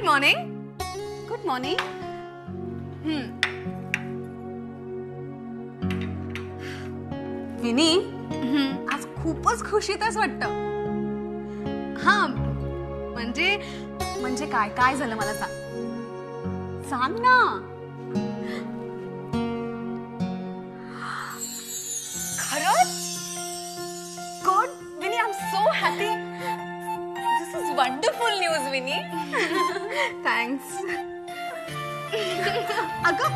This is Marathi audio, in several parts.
Good morning. Good morning. Vini, आज खूपच खुशीत आहेस वाटतं. हा म्हणजे म्हणजे काय काय झालं मला सांग. सांग ना. खरंच? Good Vini, I am so happy. This is wonderful news Vini. Thanks. अगं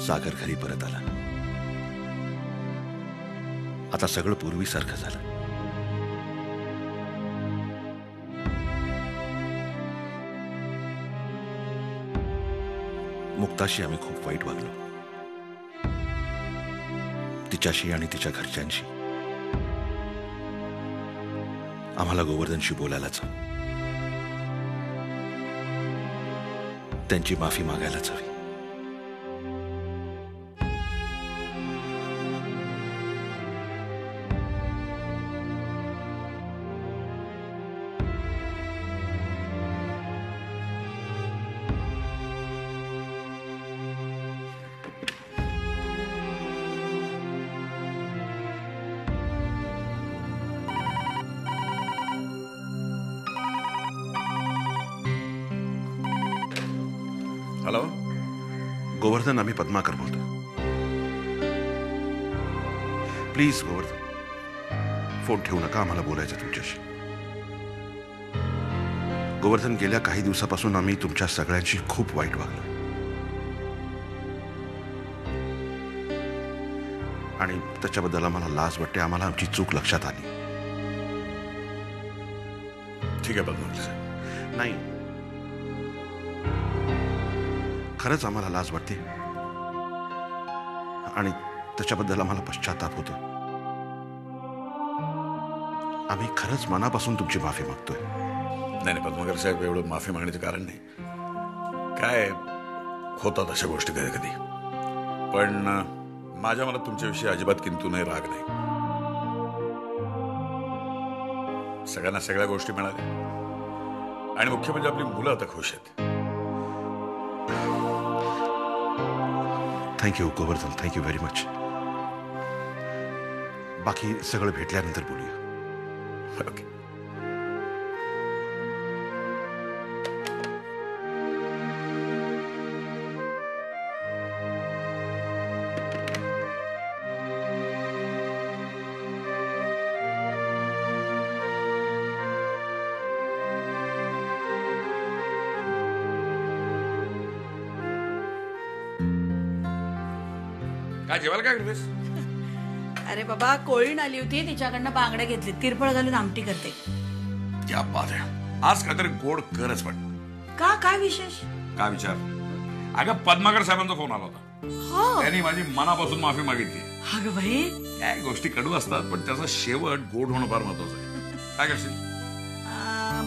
सागर घरी परत आला. आता सगळं पूर्वीसारखं झालं. मुक्ताशी आम्ही खूप वाईट वागलो. तिच्याशी आणि तिच्या घरच्यांशी. आम्हाला गोवर्धनशी बोलायलाच हवं. त्यांची माफी मागायलाच हवी. हॅलो, गोवर्धन, आम्ही पद्माकर बोलतो. प्लीज गोवर्धन, फोन ठेवू नका. आम्हाला बोलायचं तुमच्याशी. गोवर्धन, गेल्या काही दिवसापासून आम्ही तुमच्या सगळ्यांशी खूप वाईट वागलो आणि त्याच्याबद्दल आम्हाला लाज वाटते. आम्हाला आमची चूक लक्षात आली. ठीक आहे पद्माकर साहेब. नाही, खरंच आम्हाला लाज वाटते आणि त्याच्याबद्दल आम्हाला पश्चाताप होतो. आम्ही खरंच मनापासून तुमची माफी मागतोय. नाही पद्माकर साहेब, एवढं माफी मागण्याचं कारण नाही. काय होतात अशा गोष्टी कधी कधी. पण माझ्या मनात तुमच्याविषयी अजिबात किंतु नाही, राग नाही. सगळ्यांना सगळ्या गोष्टी मिळाल्या आणि मुख्य म्हणजे आपली मुलं आता खुश आहेत. Thank you Govardhan, thank you very much. बाकी सगळं भेटल्यानंतर बोलूया. ओके. काय जेवायला काय करतेस? अरे बाबा, कोळीण आली होती, तिच्याकडनं बांगड्या घेतली, तिरफळ घालून आमटी करते. क्या बात आहे. आज काहीतरी गोड करच. पण का, काय विशेष? काय विचार? अगं पद्माकर साहेबांचा फोन आला होता. त्यांनी माझी मनापासून माफी मागितली. अगं बाई, काय गोष्टी कडू असतात पण त्याचा शेवट गोड होणं फार महत्वाचं आहे. काय करशील?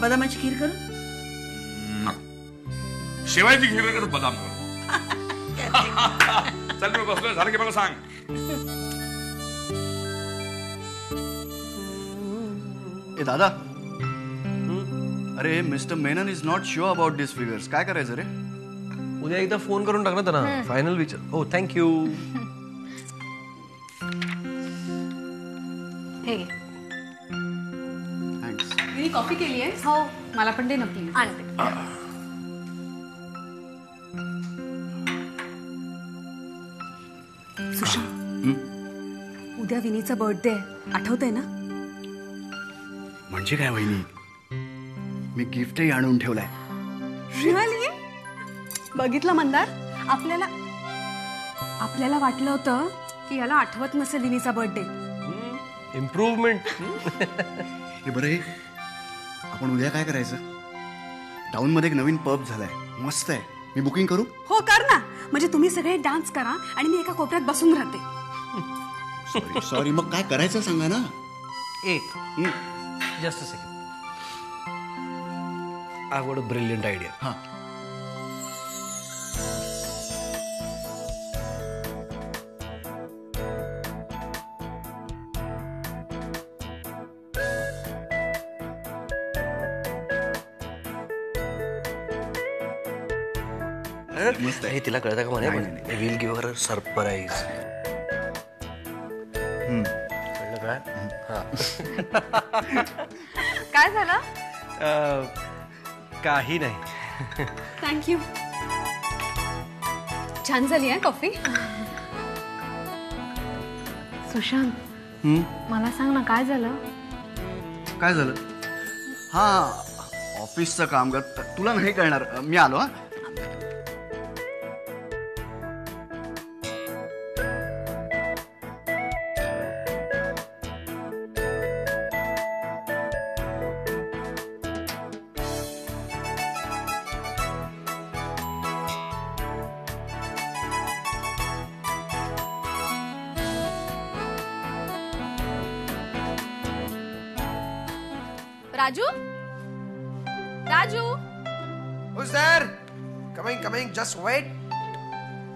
बदामाची खीर करू? शेवायची खीर कर, बदाम करू. चल मी बसलोय, झालं की मला सांग. ए दादा, अरे mister Menon is not sure about this figures. काय करायचं रे? उद्या एकदा फोन करून टाक ना त्यांना. फायनल विचार. हो, थँक्यू. हे थँक्स. मी कॉफी केली आहे. हो, मला पण दे ना प्लीज. आणते. सुशांत, उद्या विनीचा बर्थडे आहे, आठवतंय ना? म्हणजे काय वहिनी, मी गिफ्टही आणून ठेवलाय. रिअली? बघितलं मंदार, आपल्याला वाटलं होतं की याला आठवत नसेल विनीचा बर्थडे. इम्प्रूव्हमेंट. हे बरं आहे, आपण उद्या काय करायचं? टाउन मध्ये एक नवीन पब झालाय, मस्त आहे. मी बुकिंग करू? हो कर ना, म्हणजे तुम्ही सगळे डान्स करा आणि मी एका कोपऱ्यात बसून राहते. सॉरी सॉरी, मग काय करायचं सांगा ना. एक just a second. I got a brilliant idea. हां. मस्त आहे. तिला कळतं का म्हणे विल गिव्ह हर सरप्राईज. कळलं काय? काय झालं? काही नाही. थँक्यू. छान झाली आहे कॉफी. सुशांत, मला सांग ना काय झालं? काय झालं? हां, ऑफिसचं काम कर. तुला नाही कळणार. मी आलो. हा. Raju, Raju. Who's there? Coming. Just wait.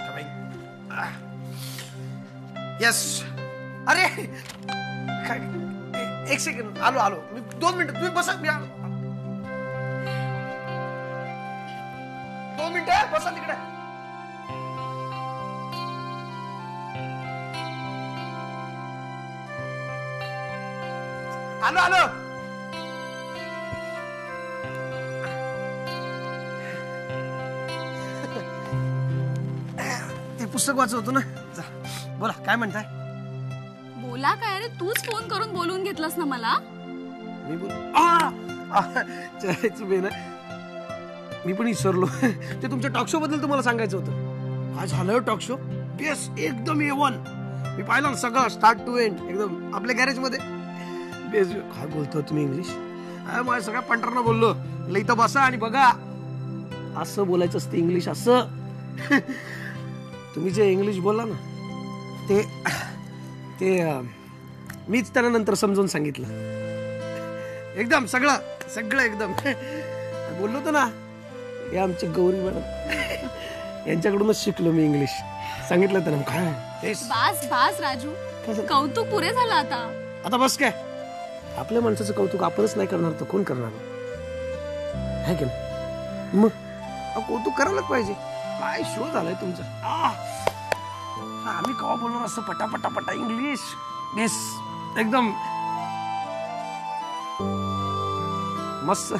Coming. Yes. अरे एक सेकंड. आलो. मी 2 मिनिटं. तुम्ही बसा. मी आलो. 2 मिनिटं बसा तिकडे. आलो. पुस्तक वाचवतो ना. बोला काय म्हणताय? बोला काय रे, तूच फोन करून बोलवून घेतलास ना मला. मी बोल मी पण विसरलो. ते तुमच्या टॉक शो बद्दल तुम्हाला सांगायचं होतं. काय झालं टॉक शो? बेस्ट, एकदम A1. मी पाहिलं ना सगळं स्टार्ट टू एंड एकदम आपल्या गॅरेज मध्ये. बेस्ट. काय बोलतो तुम्ही इंग्लिश? माझ्या सगळ्या पंटरांना बोललो इथं बसा आणि बघा. असं बोलायचं असतं इंग्लिश. असं तुम्ही जे इंग्लिश बोलला ना ते मीच त्यांना नंतर समजून सांगितलं. एकदम सगळं एकदम बोललो होतो ना. हे आमचे गौरी मॅडम यांच्याकडूनच शिकलो मी इंग्लिश. सांगितलं त्यांना. काय बास राजू, कौतुक पुरे झालं आता बस काय. आपल्या माणसाचं कौतुक आपणच नाही करणार तर कोण करणार आहे की नाही? मग कौतुक करायलाच पाहिजे. काय शो झालाय तुमचा. आम्ही केव्हा बोलणार असं पटा इंग्लिश. बेस एकदम मस्त.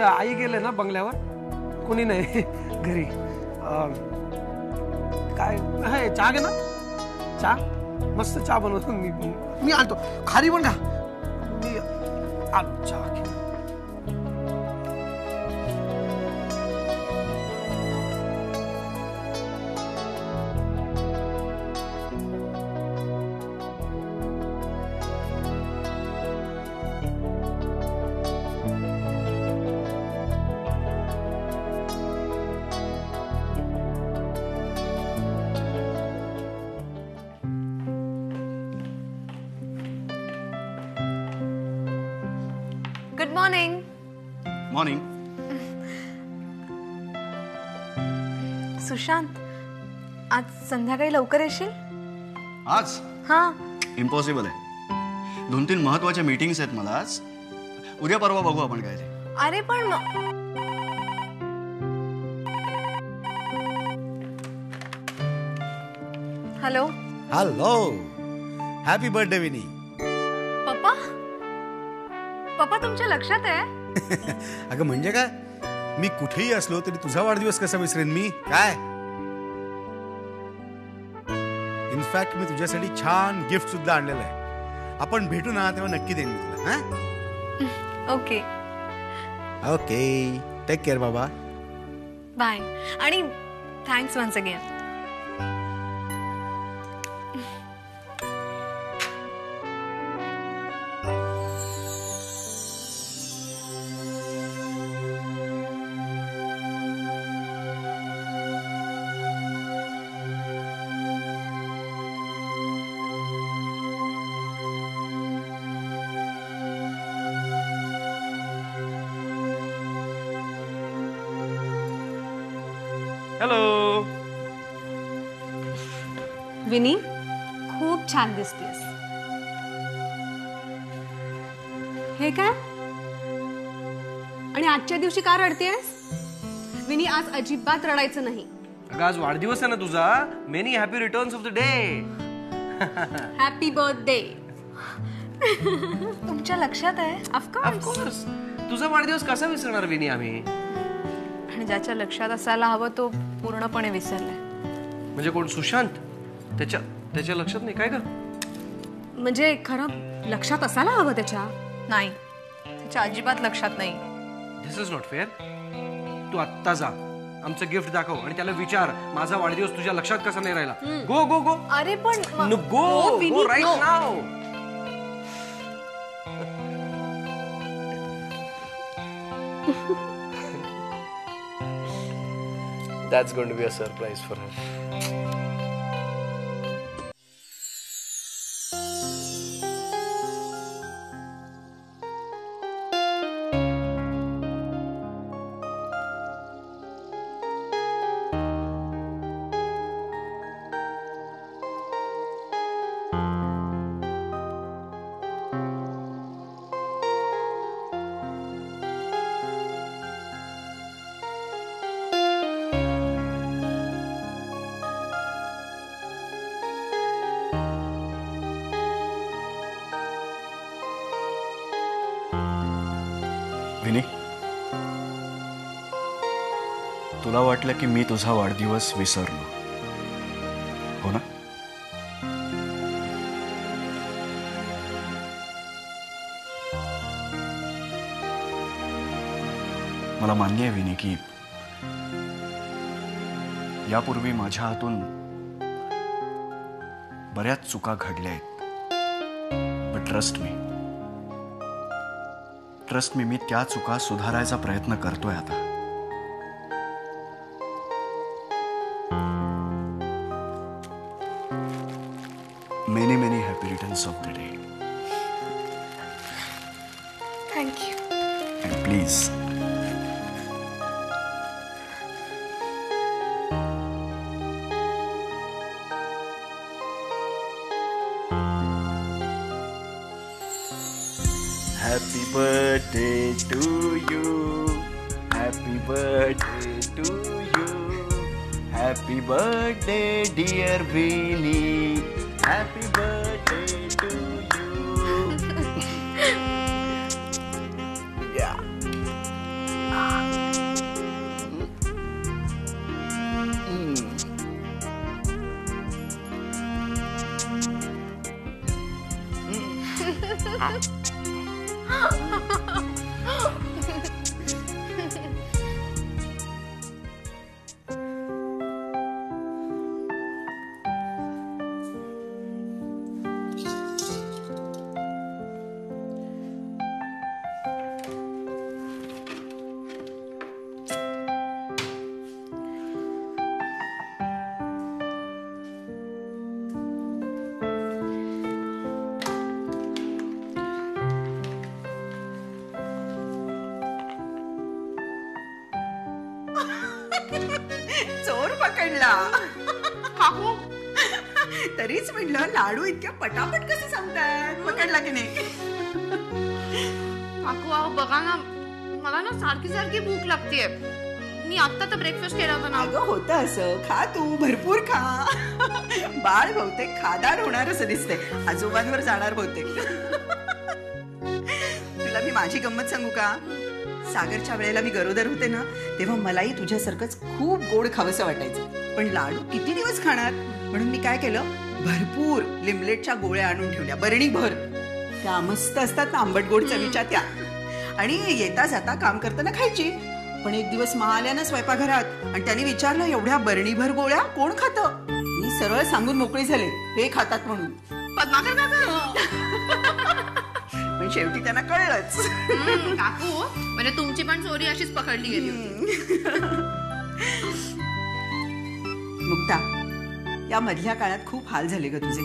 आई गेले ना बंगल्यावर, कोणी नाही घरी. काय चहा घे ना. चहा मस्त चहा बनवतो मी आणतो. खारी पण का मी आलो. चहा घे. Good morning. मॉर्निंग. सुशांत, आज संध्याकाळी लवकर येशील? आज हा. इम्पॉसिबल आहे. 2-3 महत्वाच्या मीटिंग्स आहेत मला आज. उद्या परवा बघू आपण काय ते. अरे पण हॅलो. हॅपी बर्थडे विनी. पप्पा तुमच्या लक्षात आहे? अगं म्हणजे काय, मी कुठेही असलो तरी तुझा वाढदिवस कसा विसरेन मी. काय इनफॅक्ट मी तुझ्यासाठी छान गिफ्ट सुद्धा आणलेलं आहे. आपण भेटू ना तेव्हा नक्की देईन मी तुला. ओके. टेक केअर बाबा. बाय. आणि थँक्स वन्स अगेन. हॅलो. विनी, खूप छान दिसतेस. हे काय? आणि आजच्या दिवशी का रडतेस? विनी, आज अजिबात रडायचं नाही. अगं आज वाढदिवस आहे ना तुझा. Many happy returns of the day. Happy birthday. तुमच्या लक्षात आहे? ऑफकोर्स. तुझा वाढदिवस कसा विसरणार विनी आम्ही? आणि ज्याच्या लक्षात असायला हवं तो पूर्णपणे विसरलाय. म्हणजे कोण? सुशांत? त्याच्या लक्षात नाही काय ग? म्हणजे खरं लक्षात असायला हवं त्याच्या. नाही, त्याच्या अजिबात लक्षात नाही. दिस इज नॉट फेअर. तू आत्ता जा, आमचं गिफ्ट दाखव आणि त्याला विचार माझा वाढदिवस तुझ्या लक्षात कसा नाही राहिला. गो गो गो. अरे पण go right now. That's going to be a surprise for her. Vini, तुला वाटलं की मी तुझा वाढदिवस विसरलो, हो ना? मला मान्य आहे विनी की यापूर्वी माझ्या हातून बऱ्याच चुका घडल्या आहेत. बट ट्रस्ट मी त्या चुका सुधारायचा प्रयत्न करतोय आता. Many happy returns of the day. Thank you. And please Happy birthday to you. Happy birthday to you. Happy birthday, dear Vinny. Happy birthday to you. Yeah. चोर पकडला. काकू, तरीच म्हटलं लाडू इतक्या पटापट कसे सांगतात. पकडला की नाही? काकू अहो बघा ना, मला ना सारखी सारखी भूक लागतेय. मी आता तर ब्रेकफास्ट केला होता ना. अगं होतं असं. खा तू, भरपूर खा. बाळ बहुतेक खादार होणार असं दिसते. आजोबांवर जाणार बहुतेक. तुला मी माझी गंमत सांगू का? सागरच्या वेळेला मी गरोदर होते ना, तेव्हा मलाही तुझ्यासारखंच खूप गोड खावंसं वाटायचं. पण लाडू किती दिवस खाणार, म्हणून मी काय केलं, भरपूर लिमलेटच्या गोळ्या आणून ठेवल्या, बरणीभर. त्या मस्त असतात ना, आंबट गोड चवीच्या त्या. आणि येता जाता काम करताना खायची. पण एक दिवस मा आल्या ना स्वयंपाकघरात, आणि त्यांनी विचारलं, एवढ्या बरणीभर गोळ्या कोण खातं? मी सरळ सांगून मोकळी झाले, हे खातात म्हणून. पद्माकर काका. पण शेवटी त्यांना कळलंच. काकू, म्हणजे तुमची पण चोरी अशीच पकडली गेली. मुक्ता, या मधल्या काळात खूप हाल झाले ग तुझे.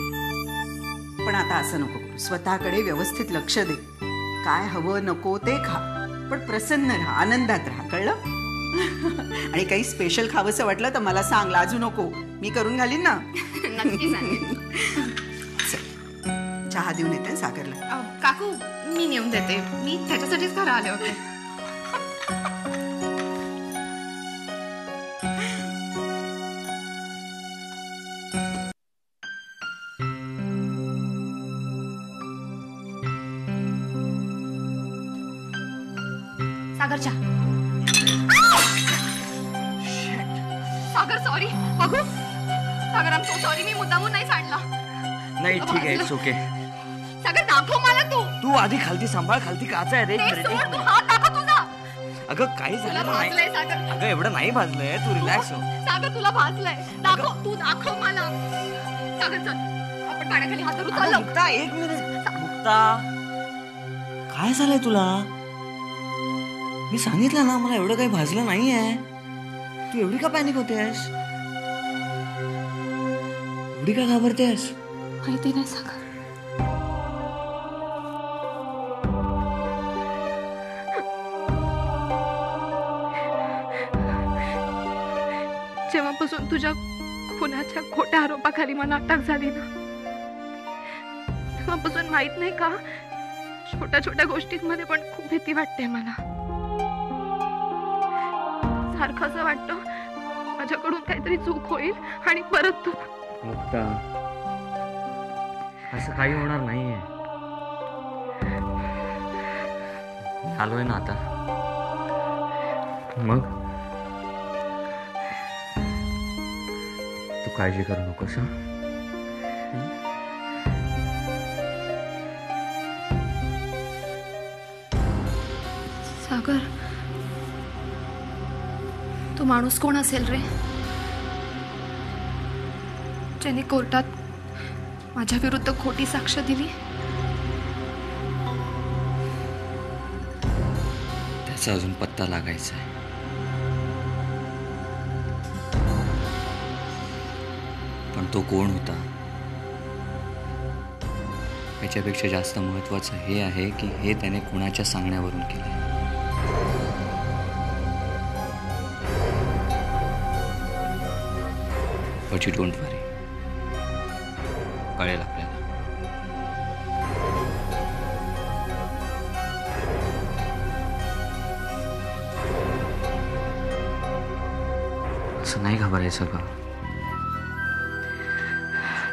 पण आता असं नको करू. स्वतःकडे व्यवस्थित लक्ष दे. काय हवं नको ते खा, पण प्रसन्न राहा, आनंदात राहा, कळलं? आणि काही स्पेशल खावंसं वाटलं तर मला सांग, लाजू नको, मी करून घालीन ना. नक्की सांगेन. चल, चहा देऊन येते सागरला. काकू मी नेऊन देते, मी त्याच्यासाठीच घरा आले होते. सागरच्या सागर सॉरी. बघू सागर, आम सो सॉरी, मी मुद्दामून नाही सांडला. नाही ठीक आहे, इट्स ओके. सागर दाखव मला तू. तू आधी खालती सांभाळ, खालती काचा आहे रे. ते सोड, तू हात दाखव तुझा. अगं काही तुला झालं नाही. भाजलंय सागर. अगं एवढं नाही भाजलंय, तू रिलॅक्स हो. सागर तुला भाजलंय. दाखव, तू दाखव मला. सागर चल, आपण पाण्याखाली हात धरू. चल मुक्ता, एक मिनिट. मुक्ता, काय झालंय तुला? मी सांगितलं ना मला एवढं काही भाजलं नाहीये. तू एवढी का पॅनिक होतेस? एवढी का घाबरतेस? माहिती नाही सागर. जेव्हापासून तुझ्या खुनाच्या खोट्या आरोपाखाली मला अटक झाली ना, तेव्हापासून माहित नाही का, छोट्या छोट्या गोष्टींमध्ये पण खूप भीती वाटते मला. सारखं असं वाटतं माझ्याकडून काहीतरी चूक होईल आणि परत तू. मुक्ता, असं काही होणार नाहीये. आलोय ना आता. मग तू काळजी करू नकोस. सागर, तो माणूस कोण असेल रे, ज्याने कोर्टात माझ्या विरुद्ध खोटी साक्ष दिली? त्याचा अजून पत्ता लागायचा आहे. पण तो कोण होता याच्यापेक्षा जास्त महत्वाचं हे आहे की हे त्याने कोणाच्या सांगण्यावरून केलं. But you don't worry. कळेल आपल्याला. असं नाही घाबरायचं का?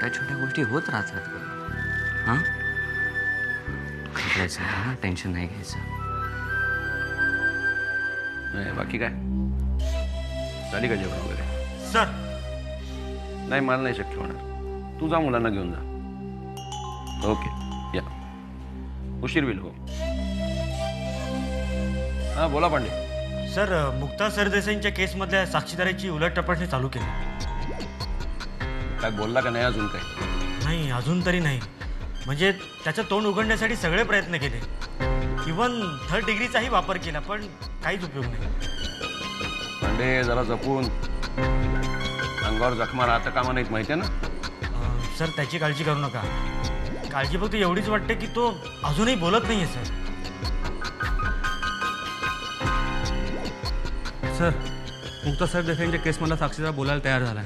त्या छोट्या गोष्टी होत राहतात का? हां, घाबरायचं नाही, टेन्शन नाही घ्यायचं. बाकी काय झाली का जेवण वगैरे? सर नाही, मला नाही शक्य होणार. तू जा, मुलांना घेऊन जा. ओके, या. उशीर होईल. हो, हां बोला पांडे. सर, मुक्ता सरदेसाईंच्या केसमधल्या साक्षीदाराची उलट तपासणी चालू केली. काय बोलला का नाही अजून? काय नाही, अजून तरी नाही. म्हणजे त्याचं तोंड उघडण्यासाठी सगळे प्रयत्न केले, इव्हन 3rd डिग्रीचाही वापर केला, पण काहीच उपयोग नाही. पांडे, जरा जपून. अंगावर जखमा राहता कामा नाहीत, माहिती आहे ना? सर, त्याची काळजी करू नका. काळजी फक्त एवढीच वाटते की तो अजूनही बोलत नाहीये. सर, मुक्ता सरदेसाईंच्या केसमधला साक्षीदार बोलायला तयार झाला.